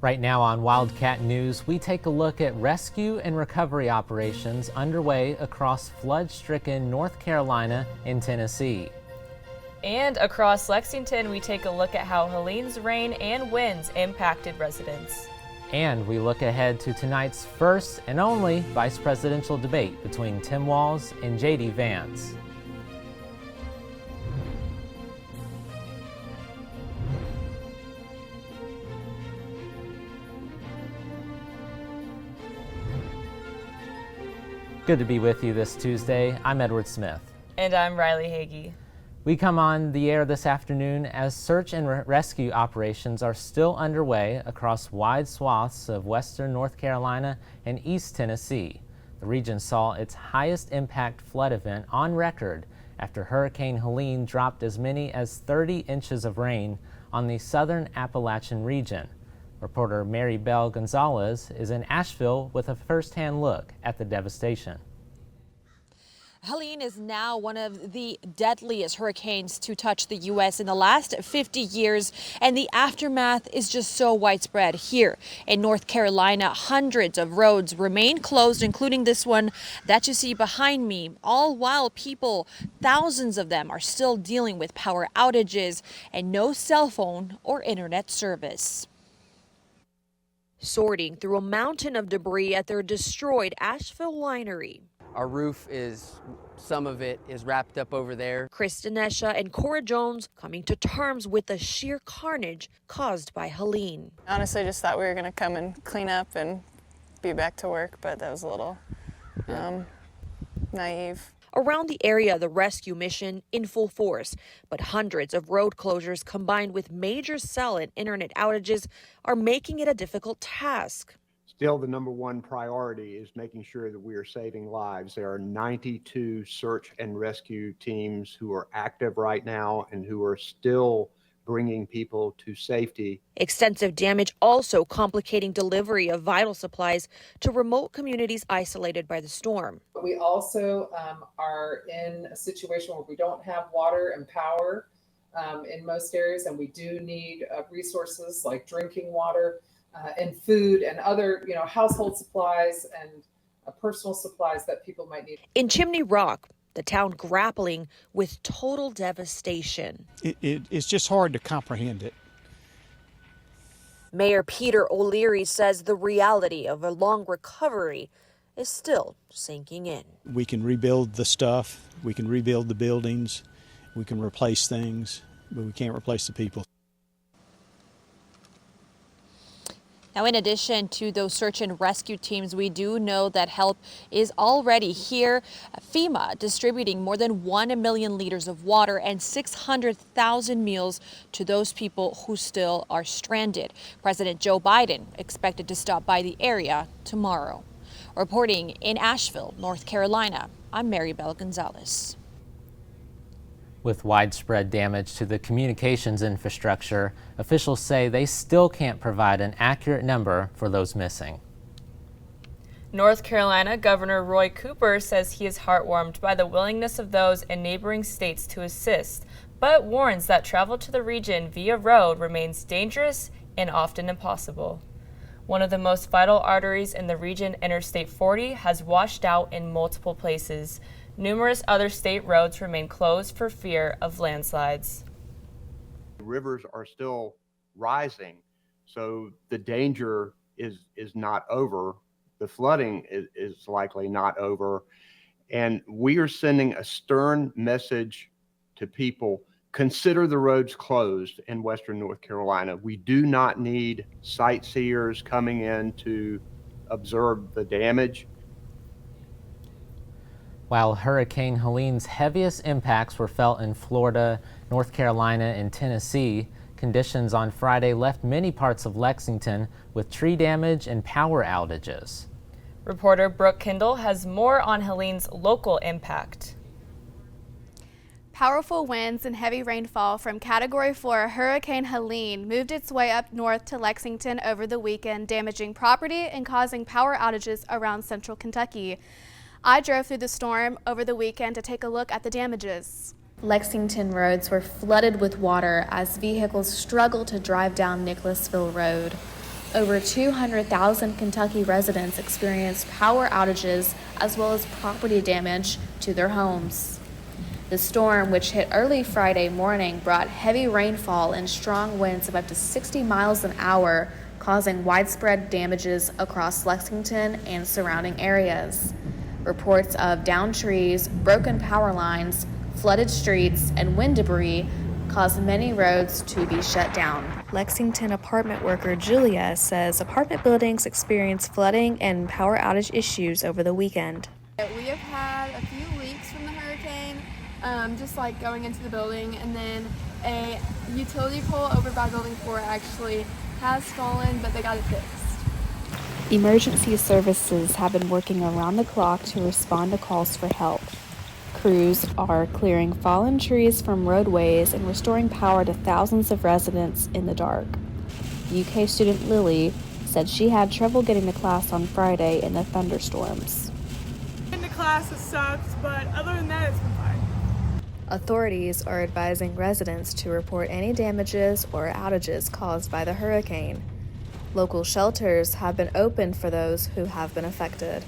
Right now on Wildcat News, we take a look at rescue and recovery operations underway across flood-stricken North Carolina and Tennessee. And across Lexington, we take a look at how Helene's rain and winds impacted residents. And we look ahead to tonight's first and only vice presidential debate between Tim Walz and J.D. Vance. Good to be with you this Tuesday. I'm Edward Smith. And I'm Riley Hagee. We come on the air this afternoon as search and rescue operations are still underway across wide swaths of western North Carolina and East Tennessee. The region saw its highest impact flood event on record after Hurricane Helene dropped as many as 30 inches of rain on the southern Appalachian region. Reporter Mary Bell Gonzalez is in Asheville with a first-hand look at the devastation. Helene is now one of the deadliest hurricanes to touch the U.S. in the last 50 years, and the aftermath is just so widespread. Here in North Carolina, hundreds of roads remain closed, including this one that you see behind me, all while people, thousands of them, are still dealing with power outages and no cell phone or internet service. Sorting through a mountain of debris at their destroyed Asheville winery. Our roof some of it is wrapped up over there. Kristen Esha and Cora Jones coming to terms with the sheer carnage caused by Helene. Honestly, just thought we were going to come and clean up and be back to work, but that was a little naive. Around the area, the rescue mission in full force, but hundreds of road closures combined with major cell and internet outages are making it a difficult task. Still, the number one priority is making sure that we are saving lives. There are 92 search and rescue teams who are active right now and who are still bringing people to safety. Extensive damage also complicating delivery of vital supplies to remote communities isolated by the storm. We also are in a situation where we don't have water and power in most areas, and we do need resources like drinking water. And food and other, household supplies and personal supplies that people might need. In Chimney Rock, the town grappling with total devastation. It's just hard to comprehend it. Mayor Peter O'Leary says the reality of a long recovery is still sinking in. We can rebuild the stuff, we can rebuild the buildings, we can replace things, but we can't replace the people. Now, in addition to those search and rescue teams, we do know that help is already here. FEMA distributing more than 1 million liters of water and 600,000 meals to those people who still are stranded. President Joe Biden expected to stop by the area tomorrow. Reporting in Asheville, North Carolina, I'm Mary Bell Gonzalez. With widespread damage to the communications infrastructure, officials say they still can't provide an accurate number for those missing. North Carolina Governor Roy Cooper says he is heartwarmed by the willingness of those in neighboring states to assist, but warns that travel to the region via road remains dangerous and often impossible. One of the most vital arteries in the region, Interstate 40, has washed out in multiple places. Numerous other state roads remain closed for fear of landslides. Rivers are still rising, so the danger is not over. The flooding is likely not over. And we are sending a stern message to people. Consider the roads closed in western North Carolina. We do not need sightseers coming in to observe the damage. While Hurricane Helene's heaviest impacts were felt in Florida, North Carolina, and Tennessee, conditions on Friday left many parts of Lexington with tree damage and power outages. Reporter Brooke Kindle has more on Helene's local impact. Powerful winds and heavy rainfall from Category 4 Hurricane Helene moved its way up north to Lexington over the weekend, damaging property and causing power outages around central Kentucky. I drove through the storm over the weekend to take a look at the damages. Lexington roads were flooded with water as vehicles struggled to drive down Nicholasville Road. Over 200,000 Kentucky residents experienced power outages as well as property damage to their homes. The storm, which hit early Friday morning, brought heavy rainfall and strong winds of up to 60 miles an hour, causing widespread damages across Lexington and surrounding areas. Reports of downed trees, broken power lines, flooded streets, and wind debris caused many roads to be shut down. Lexington apartment worker Julia says apartment buildings experienced flooding and power outage issues over the weekend. We have had a few leaks from the hurricane, just like going into the building, and then a utility pole over by building 4 actually has fallen, but they got it fixed. Emergency services have been working around the clock to respond to calls for help. Crews are clearing fallen trees from roadways and restoring power to thousands of residents in the dark. UK student Lily said she had trouble getting to class on Friday in the thunderstorms. The class has sucked, but other than that, it's been fine. Authorities are advising residents to report any damages or outages caused by the hurricane. Local shelters have been opened for those who have been affected.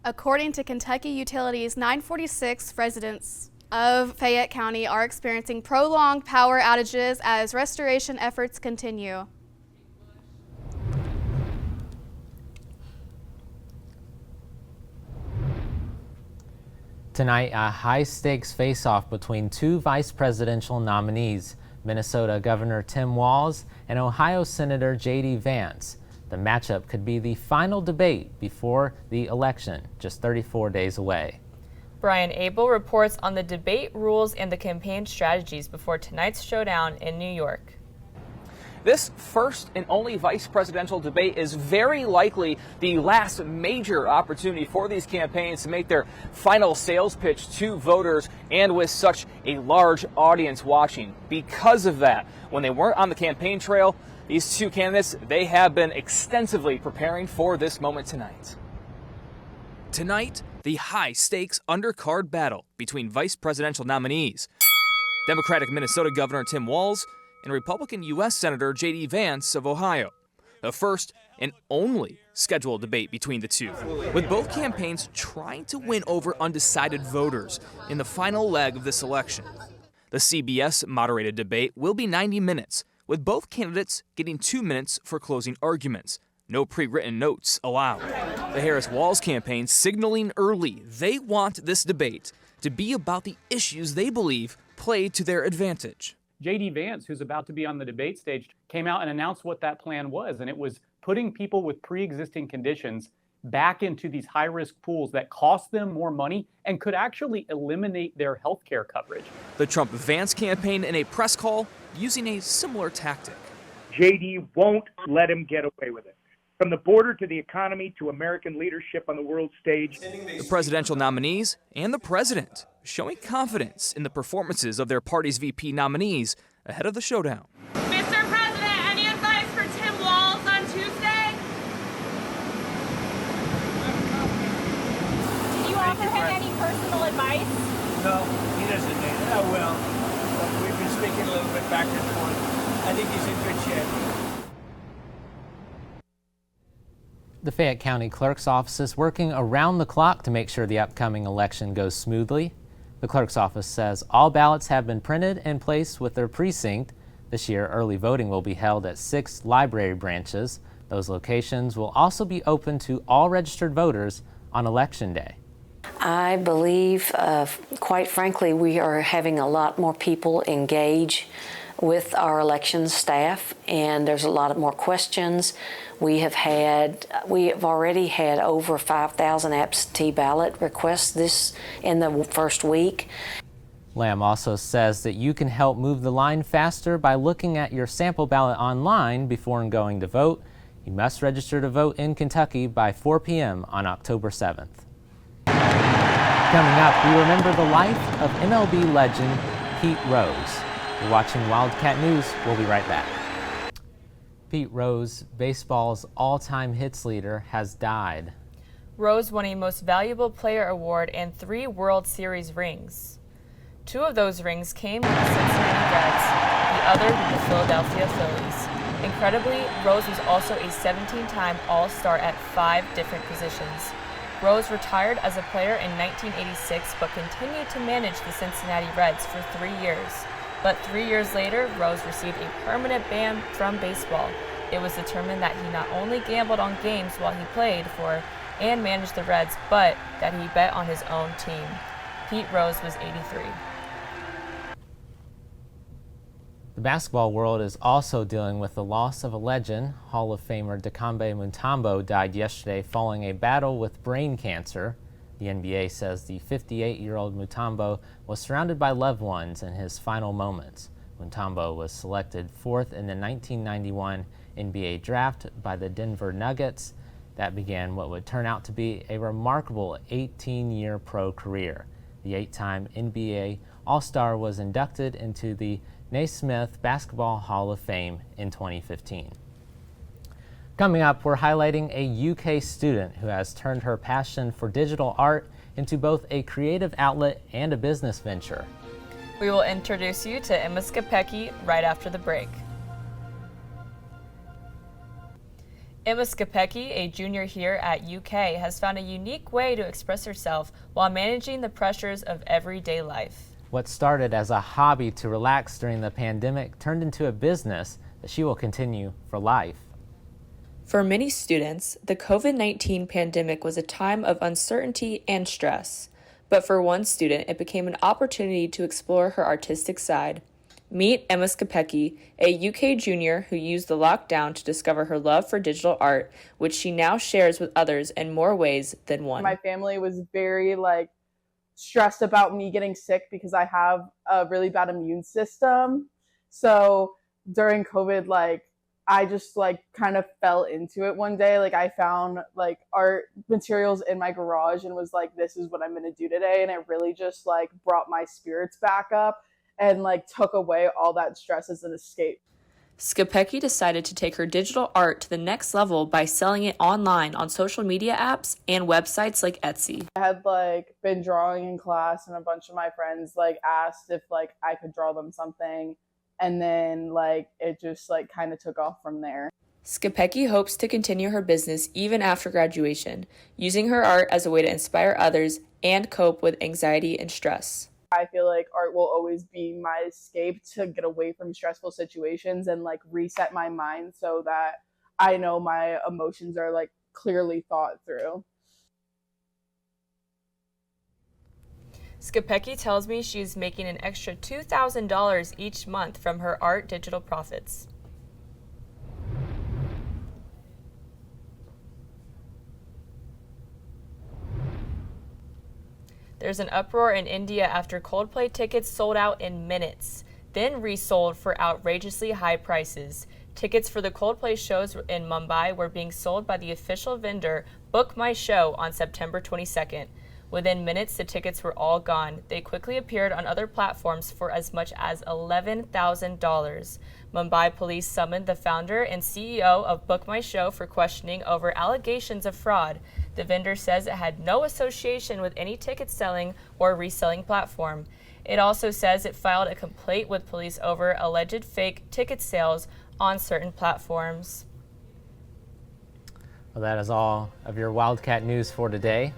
According to Kentucky Utilities, 946 residents of Fayette County are experiencing prolonged power outages as restoration efforts continue. Tonight, a high-stakes face-off between two vice presidential nominees, Minnesota Governor Tim Walz and Ohio Senator J.D. Vance. The matchup could be the final debate before the election, just 34 days away. Brian Abel reports on the debate rules and the campaign strategies before tonight's showdown in New York. This first and only vice presidential debate is very likely the last major opportunity for these campaigns to make their final sales pitch to voters, and with such a large audience watching. Because of that, when they weren't on the campaign trail, these two candidates, they have been extensively preparing for this moment tonight. Tonight, the high-stakes undercard battle between vice presidential nominees, Democratic Minnesota Governor Tim Walz and Republican U.S. Senator J.D. Vance of Ohio. The first and only scheduled debate between the two, with both campaigns trying to win over undecided voters in the final leg of this election. The CBS-moderated debate will be 90 minutes, with both candidates getting 2 minutes for closing arguments. No pre-written notes allowed. The Harris-Walz campaign signaling early they want this debate to be about the issues they believe played to their advantage. J.D. Vance, who's about to be on the debate stage, came out and announced what that plan was, and it was putting people with pre-existing conditions back into these high-risk pools that cost them more money and could actually eliminate their health care coverage. The Trump-Vance campaign in a press call using a similar tactic. J.D. won't let him get away with it. From the border to the economy to American leadership on the world stage. The presidential nominees and the president showing confidence in the performances of their party's VP nominees ahead of the showdown. Mr. President, any advice for Tim Walz on Tuesday? Do you offer him any personal advice? No, he doesn't need it. Oh, well, we've been speaking a little bit back and forth. I think he's in good shape. The Fayette County Clerk's Office is working around the clock to make sure the upcoming election goes smoothly. The Clerk's Office says all ballots have been printed and placed with their precinct. This year, early voting will be held at 6 library branches. Those locations will also be open to all registered voters on Election Day. I believe, quite frankly, we are having a lot more people engage with our elections staff, and there's a lot more questions. We have already had over 5,000 absentee ballot requests this in the first week. Lamb also says that you can help move the line faster by looking at your sample ballot online before going to vote. You must register to vote in Kentucky by 4 p.m. on October 7th. Coming up, we remember the life of MLB legend Pete Rose. You're watching Wildcat News. We'll be right back. Pete Rose, baseball's all-time hits leader, has died. Rose won a Most Valuable Player award and 3 World Series rings. 2 of those rings came with the Cincinnati Reds, the other with the Philadelphia Phillies. Incredibly, Rose was also a 17-time All-Star at 5 different positions. Rose retired as a player in 1986 but continued to manage the Cincinnati Reds for 3 years. But 3 years later, Rose received a permanent ban from baseball. It was determined that he not only gambled on games while he played for and managed the Reds, but that he bet on his own team. Pete Rose was 83. The basketball world is also dealing with the loss of a legend. Hall of Famer Dikembe Mutombo died yesterday following a battle with brain cancer. The NBA says the 58-year-old Mutombo was surrounded by loved ones in his final moments. Mutombo was selected 4th in the 1991 NBA draft by the Denver Nuggets. That began what would turn out to be a remarkable 18-year pro career. The 8-time NBA All-Star was inducted into the Naismith Basketball Hall of Fame in 2015. Coming up, we're highlighting a UK student who has turned her passion for digital art into both a creative outlet and a business venture. We will introduce you to Emma Skapecki right after the break. Emma Skapecki, a junior here at UK, has found a unique way to express herself while managing the pressures of everyday life. What started as a hobby to relax during the pandemic turned into a business that she will continue for life. For many students, the COVID-19 pandemic was a time of uncertainty and stress. But for one student, it became an opportunity to explore her artistic side. Meet Emma Skapecki, a UK junior who used the lockdown to discover her love for digital art, which she now shares with others in more ways than one. My family was very stressed about me getting sick because I have a really bad immune system. So during COVID, I just kind of fell into it one day. I found art materials in my garage and was like, this is what I'm going to do today. And it really just brought my spirits back up and took away all that stress as an escape. Skapecki decided to take her digital art to the next level by selling it online on social media apps and websites like Etsy. I had been drawing in class and a bunch of my friends asked if I could draw them something. And then it just kind of took off from there. Skapecki hopes to continue her business even after graduation, using her art as a way to inspire others and cope with anxiety and stress. I feel like art will always be my escape to get away from stressful situations and reset my mind so that I know my emotions are clearly thought through. Skapecki tells me she's making an extra $2,000 each month from her art digital profits. There's an uproar in India after Coldplay tickets sold out in minutes, then resold for outrageously high prices. Tickets for the Coldplay shows in Mumbai were being sold by the official vendor Book My Show on September 22nd. Within minutes, the tickets were all gone. They quickly appeared on other platforms for as much as $11,000. Mumbai police summoned the founder and CEO of Book My Show for questioning over allegations of fraud. The vendor says it had no association with any ticket selling or reselling platform. It also says it filed a complaint with police over alleged fake ticket sales on certain platforms. Well, that is all of your Wildcat news for today.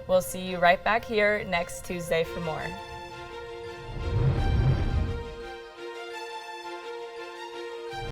We'll see you right back here next Tuesday for more.